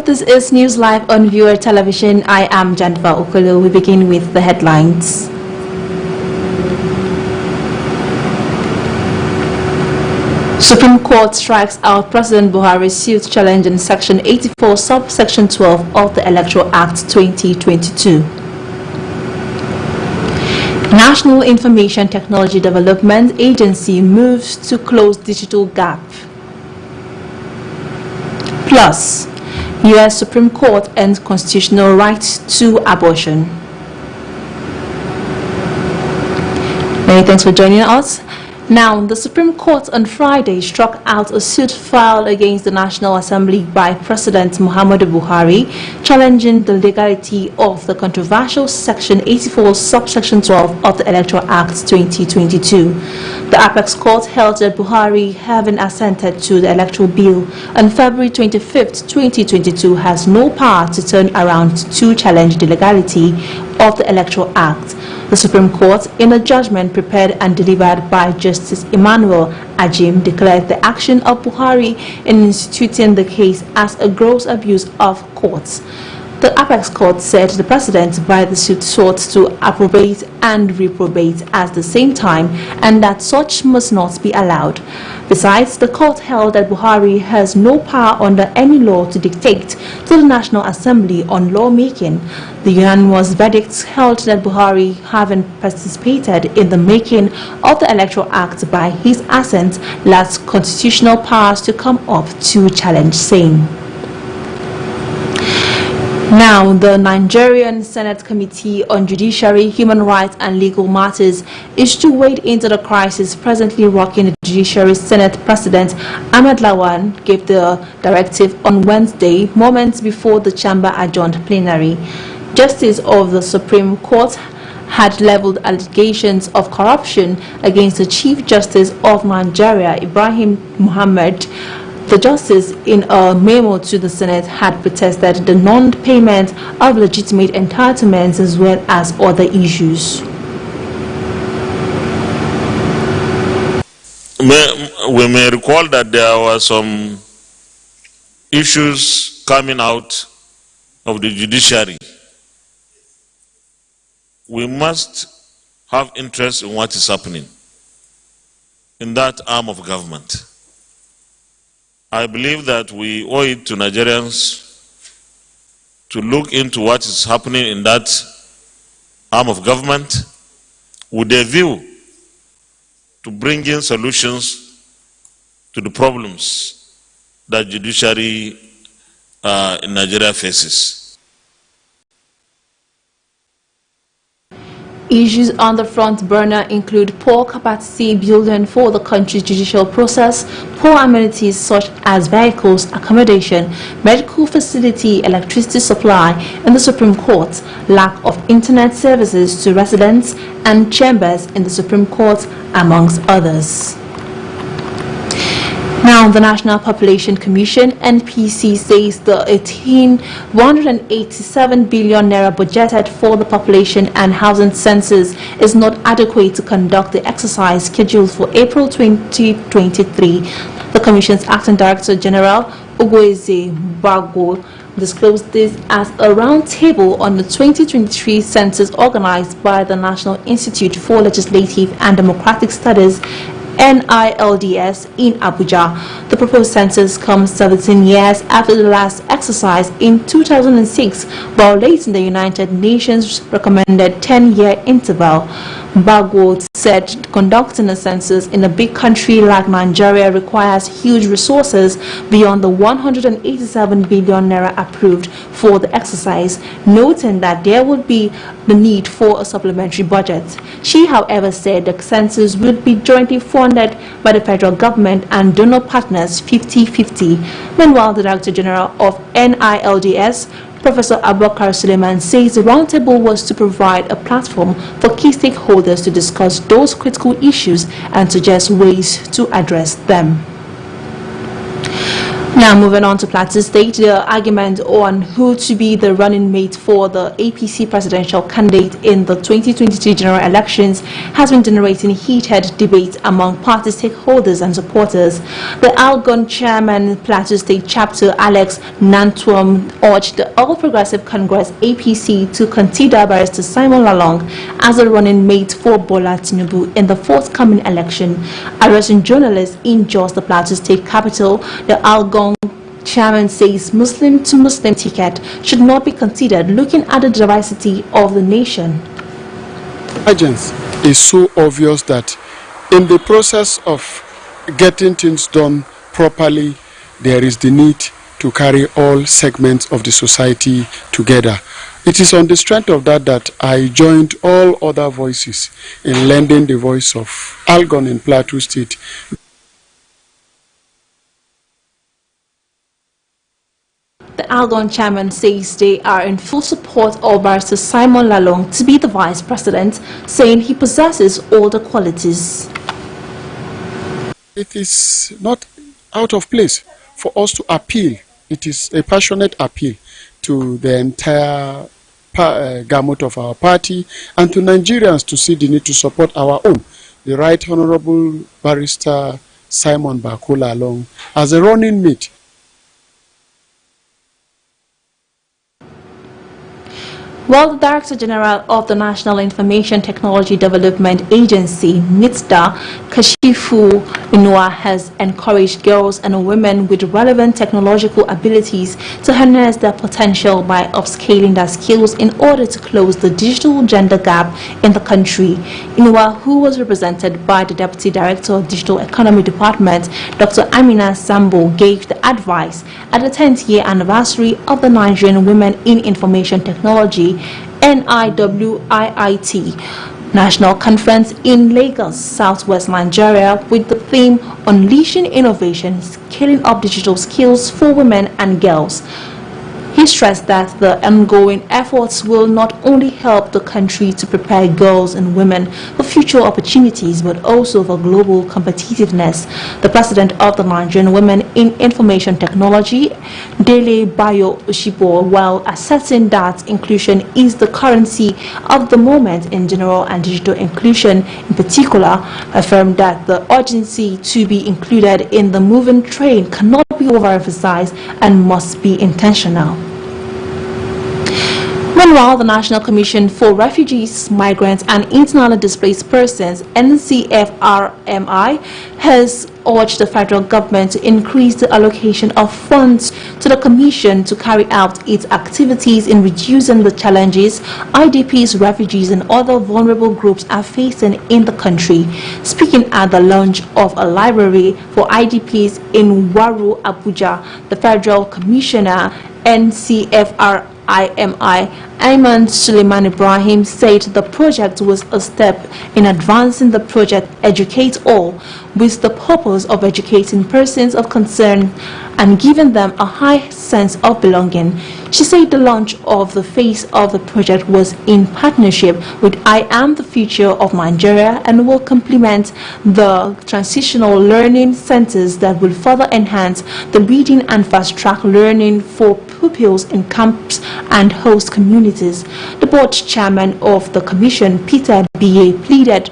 This is Newslive on Viewer Television. I am Janva Okolo. We begin with the headlines. Supreme Court strikes out President Buhari's suit challenging Section 84, Subsection 12 of the Electoral Act 2022. National Information Technology Development Agency moves to close digital gap. Plus, U.S. Supreme Court ends constitutional right to abortion. Many thanks for joining us. Now, the Supreme Court on Friday struck out a suit filed against the National Assembly by President Muhammadu Buhari, challenging the legality of the controversial Section 84, Subsection 12 of the Electoral Act 2022. The Apex Court held that Buhari, having assented to the electoral bill on February 25, 2022, has no power to turn around to challenge the legality of the Electoral Act. The Supreme Court, in a judgment prepared and delivered by Justice Emmanuel Ajim, declared the action of Buhari in instituting the case as a gross abuse of courts. The Apex Court said the President by the suit sought to approbate and reprobate at the same time, and that such must not be allowed. Besides, the court held that Buhari has no power under any law to dictate to the National Assembly on lawmaking. The unanimous verdict held that Buhari, having participated in the making of the Electoral Act by his assent, lacks constitutional powers to come up to challenge same. Now, the Nigerian Senate Committee on Judiciary, Human Rights and Legal Matters is to wade into the crisis presently rocking the Judiciary. Senate President Ahmed Lawan gave the directive on Wednesday, moments before the chamber adjourned plenary. Justice of the Supreme Court had leveled allegations of corruption against the Chief Justice of Nigeria, Ibrahim Muhammad. The justice, in a memo to the Senate, had protested the non-payment of legitimate entitlements as well as other issues. We may recall that there were some issues coming out of the judiciary. We must have interest in what is happening in that arm of government. I believe that we owe it to Nigerians to look into what is happening in that arm of government with a view to bringing solutions to the problems that judiciary in Nigeria faces. Issues on the front burner include poor capacity building for the country's judicial process, poor amenities such as vehicles, accommodation, medical facility, electricity supply in the Supreme Court, lack of internet services to residents and chambers in the Supreme Court, amongst others. Now, the National Population Commission, NPC, says the 187 billion naira budgeted for the population and housing census is not adequate to conduct the exercise scheduled for April 2023. The Commission's Acting Director General, Ugoeze Bago, disclosed this as a roundtable on the 2023 census organized by the National Institute for Legislative and Democratic Studies, NILDS, in Abuja. The proposed census comes 17 years after the last exercise in 2006, violating the United Nations recommended 10-year interval. Bago said conducting a census in a big country like Nigeria requires huge resources beyond the 187 billion naira approved for the exercise, noting that there would be the need for a supplementary budget. She, however, said the census would be jointly funded by the federal government and donor partners 50-50. Meanwhile, the Director General of NILDS, Professor Abubakar Suleiman, says the roundtable was to provide a platform for key stakeholders to discuss those critical issues and suggest ways to address them. Now moving on to Plateau State, the argument on who to be the running mate for the APC presidential candidate in the 2022 general elections has been generating heated debate among party stakeholders and supporters. The Algon chairman, Plateau State chapter Alex Nantuam, urged the All Progressive Congress APC to consider Barrister Simon Lalong as a running mate for Bola Tinubu in the forthcoming election. Addressing journalists in Jos, the Plateau State capital, the Algon chairman says Muslim to Muslim ticket should not be considered, looking at the diversity of the nation. Urgence is so obvious that in the process of getting things done properly, there is the need to carry all segments of the society together. It is on the strength of that I joined all other voices in lending the voice of Algon in Plateau State. The Algon chairman says they are in full support of Barrister Simon Lalong to be the vice president, saying he possesses all the qualities. It is not out of place for us to appeal. It is a passionate appeal to the entire gamut of our party and to Nigerians to see the need to support our own. The Right Honorable Barrister Simon Bakola Lalong as a running mate. While the Director General of the National Information Technology Development Agency, NITSDA, Kashifu Inua, has encouraged girls and women with relevant technological abilities to harness their potential by upscaling their skills in order to close the digital gender gap in the country. Inua, who was represented by the Deputy Director of Digital Economy Department, Dr. Amina Sambo, gave the advice at the 10th year anniversary of the Nigerian Women in Information Technology NIWIIT National Conference in Lagos, Southwest Nigeria, with the theme Unleashing Innovation, Scaling Up Digital Skills for Women and Girls. He stressed that the ongoing efforts will not only help the country to prepare girls and women for future opportunities, but also for global competitiveness. The president of the Nigerian Women in Information Technology, Dele Bayo Oshibo, while asserting that inclusion is the currency of the moment in general and digital inclusion in particular, affirmed that the urgency to be included in the moving train cannot be overemphasized and must be intentional. Meanwhile, the National Commission for Refugees, Migrants and Internally Displaced Persons, NCFRMI, has urged the federal government to increase the allocation of funds to the Commission to carry out its activities in reducing the challenges IDPs, refugees and other vulnerable groups are facing in the country. Speaking at the launch of a library for IDPs in Waru, Abuja, the Federal Commissioner, NCFRIMI, Ayman Suleiman Ibrahim, said the project was a step in advancing the project Educate All, with the purpose of educating persons of concern and giving them a high sense of belonging. She said the launch of the phase of the project was in partnership with I Am the Future of Nigeria and will complement the transitional learning centers that will further enhance the reading and fast-track learning for pupils in camps and host communities. The board chairman of the commission, Peter B.A., pleaded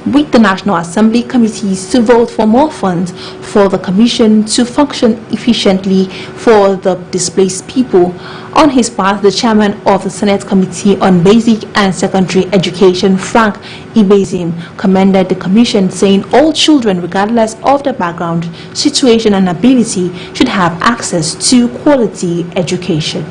with the National Assembly committees to vote for more funds for the commission to function efficiently for the displaced people. On his part, the chairman of the Senate Committee on Basic and Secondary Education, Frank Ibezim, commended the commission, saying all children, regardless of their background, situation and ability, should have access to quality education.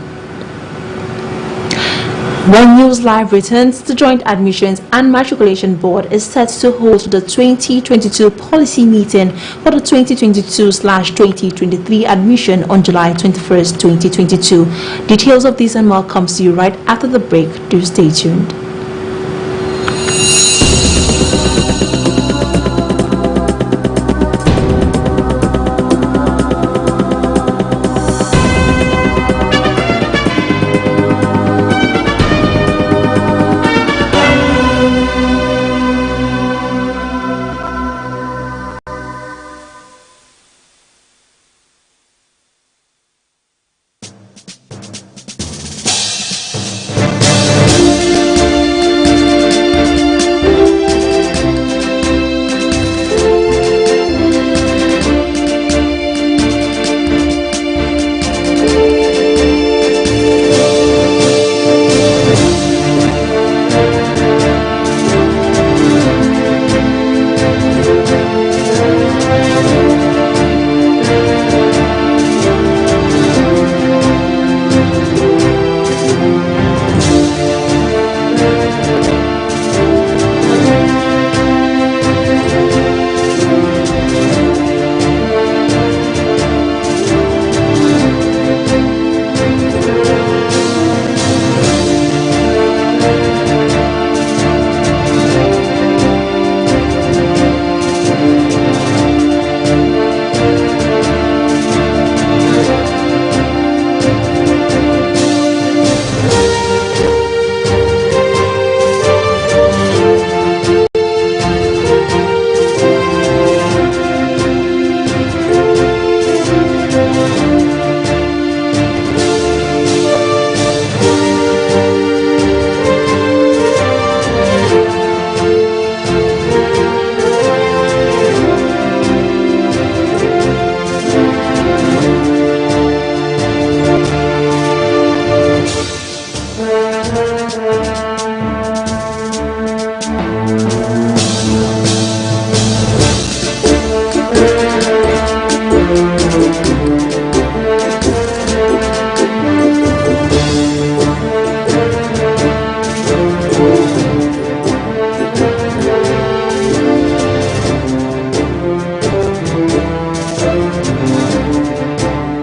When Newslive returns, the Joint Admissions and Matriculation Board is set to host the 2022 policy meeting for the 2022/2023 admission on July 21st, 2022. Details of this and more comes to you right after the break. Do stay tuned. you.